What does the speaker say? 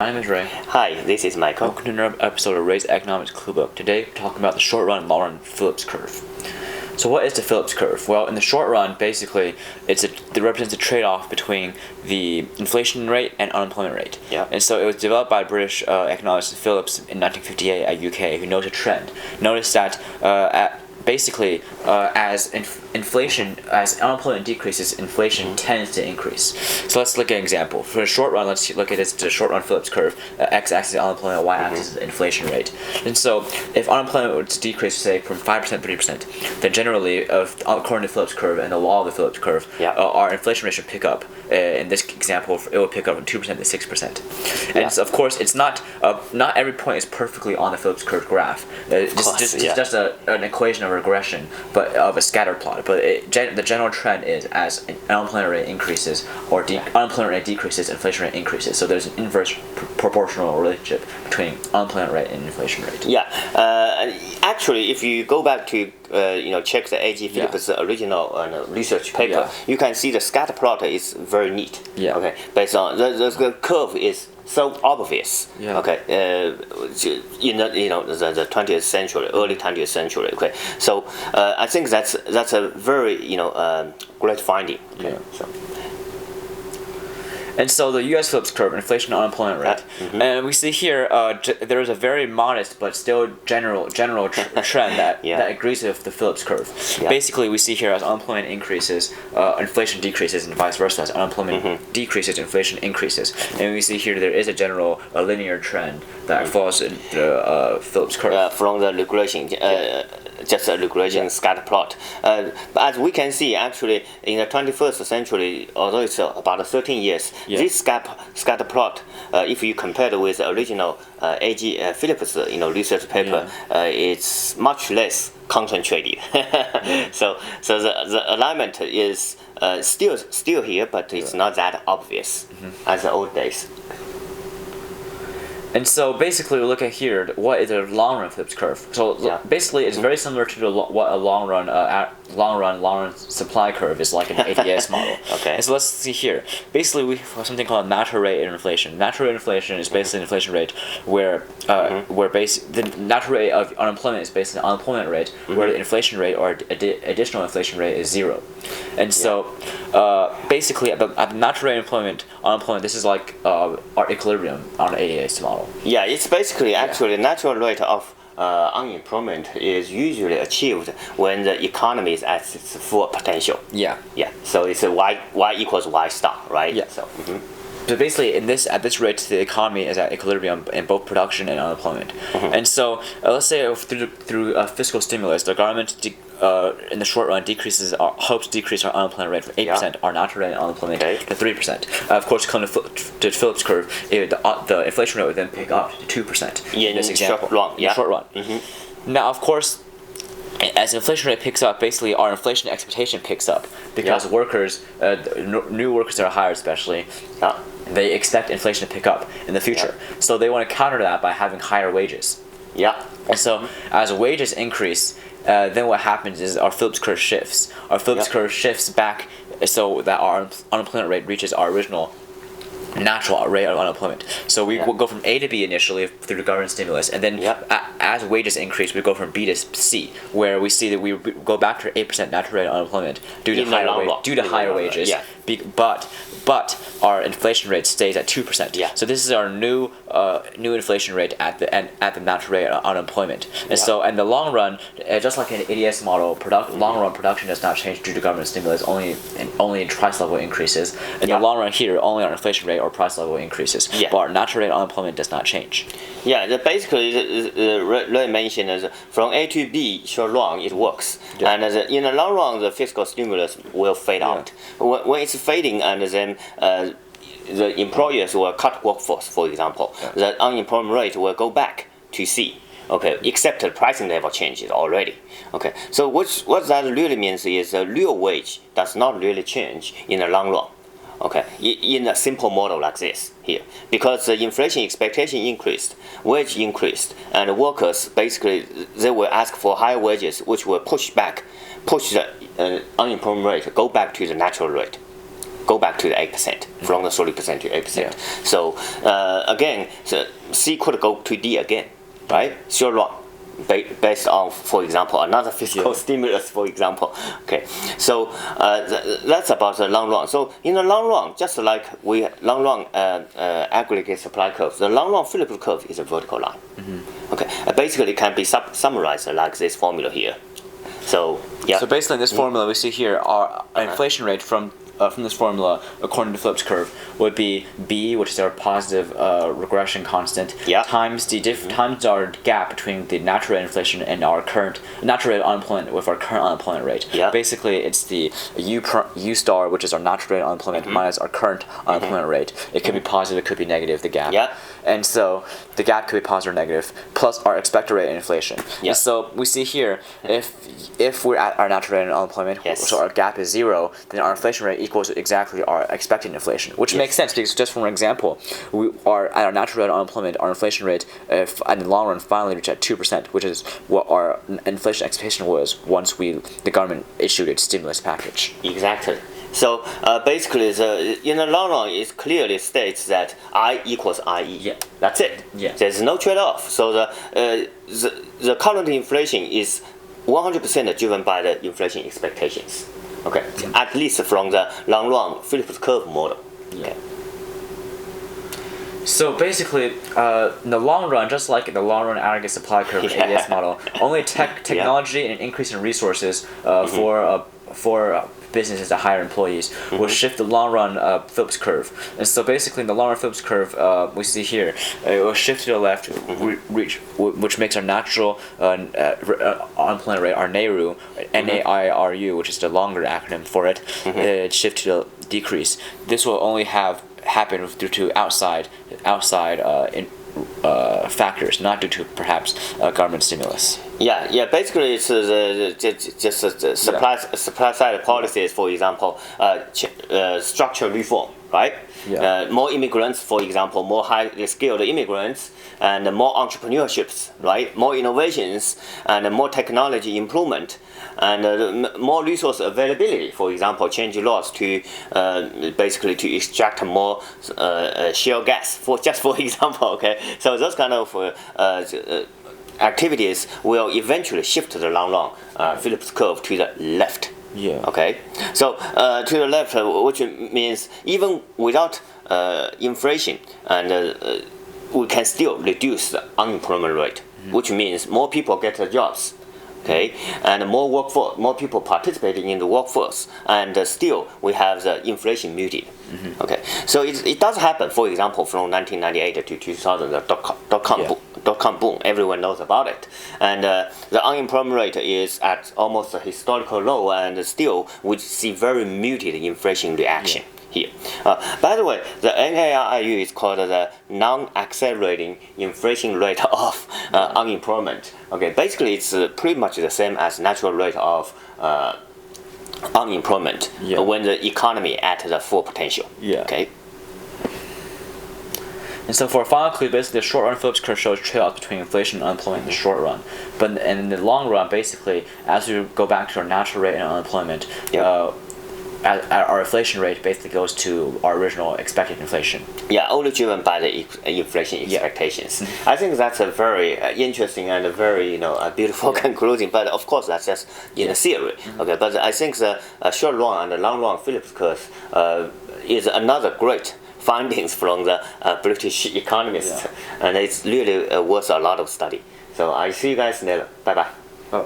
My name is Ray. Hi, this is Michael. Welcome to another episode of Ray's Economics Clue Book. Today, we're talking about the short run and long run Phillips curve. So what is the Phillips curve? Well, in the short run, basically, it represents a trade-off between the inflation rate and unemployment rate. Yeah. And so it was developed by British economist Phillips in 1958 at UK, who noticed a trend. Noticed that as unemployment decreases, inflation tends to increase. So let's look at an example. For the short run, let's look at the short run Phillips curve. X-axis is unemployment, Y-axis is the inflation rate. And so if unemployment were to decrease, say, from 5% to 3%, then generally, according to the Phillips curve and the law of the Phillips curve, our inflation rate should pick up. In this example, it will pick up from 2% to 6%. And so, of course, it's not every point is perfectly on the Phillips curve graph. Just an equation of regression, but of a scatter plot. But the general trend is as unemployment rate increases or unemployment rate decreases, inflation rate increases. So there's an inverse proportional relationship between unemployment rate and inflation rate. Yeah, actually, if you go back to check the A.G. Phillips' original research paper, you can see the scatter plot is very neat. Yeah. Okay, based on the curve is so obvious. Yeah. Okay. In the 20th century, early 20th century. Okay. So I think that's a very great finding. Okay? Yeah. And so the U.S. Phillips curve, inflation unemployment rate, and we see here there is a very modest but still general trend that agrees with the Phillips curve. Yeah. Basically, we see here as unemployment increases, inflation decreases, and vice versa. As unemployment decreases, inflation increases. And we see here there is a general linear trend that follows the Phillips curve. From the regression. Just a regression scatter plot. But as we can see, actually, in the 21st century, although it's about 13 years, this scatter plot, if you compare it with the original A.G. Phillips research paper, it's much less concentrated. So the alignment is still here, but it's not that obvious as the old days. And so basically, we look at here what is a long run Phillips curve. So basically, it's very similar to what a long run supply curve is like in an ADS model. Okay. And so let's see here. Basically, we have something called natural rate of inflation. Natural rate of inflation is basically an inflation rate where the natural rate of unemployment is based on the unemployment rate, where the inflation rate or additional inflation rate is 0. And so basically, at the natural rate of unemployment, this is like our equilibrium on the ADS model. Yeah, it's basically actually natural rate of unemployment is usually achieved when the economy is at its full potential. Yeah. Yeah. So it's a y equals y star, right? Yeah. So. So basically, at this rate, the economy is at equilibrium in both production and unemployment. And so, let's say through fiscal stimulus, the government in the short run hopes to decrease our unemployment rate from 8%, our natural rate of unemployment, to 3%. Of course, according to Phillips curve, the inflation rate would then pick up to 2% in this example. Short run. Now, of course, as inflation rate picks up, basically our inflation expectation picks up because workers, new workers that are hired especially, they expect inflation to pick up in the future. So they want to counter that by having higher wages. Yeah. And so as wages increase, then what happens is our Phillips curve shifts. Our Phillips curve shifts back so that our unemployment rate reaches our original natural rate of unemployment. So we will go from A to B initially through the government stimulus, and then as wages increase, we go from B to C, where we see that we go back to 8% natural rate of unemployment due to higher wages. But our inflation rate stays at 2%. So this is our new inflation rate at the natural rate of unemployment. And so in the long run, just like in the ADS model, long run production does not change due to government stimulus. Only price level increases. In the long run here, only our inflation rate or price level increases. But our natural rate of unemployment does not change. Yeah, basically, Ray mentioned is from A to B, short run, it works. And in the long run, the fiscal stimulus will fade out. When it's fading, and then the employers will cut workforce, for example, the unemployment rate will go back to C. Okay, except the pricing level changes already. Okay, so what that really means is the real wage does not really change in the long run. Okay, in a simple model like this here, because the inflation expectation increased, wage increased, and workers basically they will ask for higher wages, which will push the unemployment rate go back to the natural rate. go back to the 8%, from the 30% to 8%. Yeah. So again, so C could go to D again, right? Sure long. Based on, for example, another fiscal stimulus, for example. Okay, so that's about the long run. So in the long run, just like we long run aggregate supply curve, the long run Phillips curve is a vertical line. Okay, basically it can be summarized like this formula here. So yeah. So basically, in this formula we see here, our inflation rate from this formula, according to Phillips curve, would be B, which is our positive regression constant, times the times our gap between the natural rate inflation and our current natural rate unemployment with our current unemployment rate. Basically, it's the U star, which is our natural rate unemployment, minus our current unemployment rate. It could be positive, it could be negative, the gap. And so the gap could be positive or negative, plus our expected rate of inflation. And so we see here, if we're at our natural rate of unemployment, so our gap is 0, then our inflation rate equals exactly our expected inflation, which makes sense because, just for an example, we are at our natural rate of unemployment, our inflation rate in the long run finally reached at 2%, which is what our inflation expectation was once the government issued its stimulus package. Exactly. So basically, in the long run, it clearly states that I equals IE. That's it. There's no trade-off. So the current inflation is 100% driven by the inflation expectations. Okay, at least from the long run Phillips curve model. Okay. So basically, in the long run, just like in the long run aggregate supply curve in ADS model, only technology and an increase in resources for businesses to hire employees will shift the long run Phillips curve. And so basically, in the long run Phillips curve, we see here, it will shift to the left, which makes our natural unemployment rate, our NAIRU, NAIRU, which is the longer acronym for it, shift to the decrease. This will only happen due to outside factors, not due to perhaps government stimulus. Basically, it's just supply side policies. For example, structural reform, right? More immigrants, for example, more highly skilled immigrants, and more entrepreneurships, right? More innovations and more technology improvement, and more resource availability. For example, change laws to basically to extract more shale gas. For example, okay. So those kind of activities will eventually shift the long run Phillips curve to the left. Okay. So to the left, which means even without inflation, and we can still reduce the unemployment rate, which means more people get jobs. Okay, and more people participating in the workforce, and still we have the inflation muted. Okay, so it does happen. For example, from 1998 to 2000, the dot-com boom, everyone knows about it, and the unemployment rate is at almost a historical low, and still we see very muted inflation reaction. Here. By the way, the NAIRU is called the non-accelerating inflation rate of unemployment. Okay, basically it's pretty much the same as natural rate of unemployment when the economy at the full potential. Okay. And so for a final clue, basically the short run Phillips curve shows trade-offs between inflation and unemployment in the short run. But in the long run, basically, as we go back to our natural rate and unemployment, our inflation rate basically goes to our original expected inflation. Only driven by the inflation expectations. I think that's a very interesting and a very a beautiful conclusion. But of course, that's just in a theory. Okay, but I think the short run and the long run Phillips curve is another great findings from the British economists, and it's really worth a lot of study. So I see you guys later. Bye bye.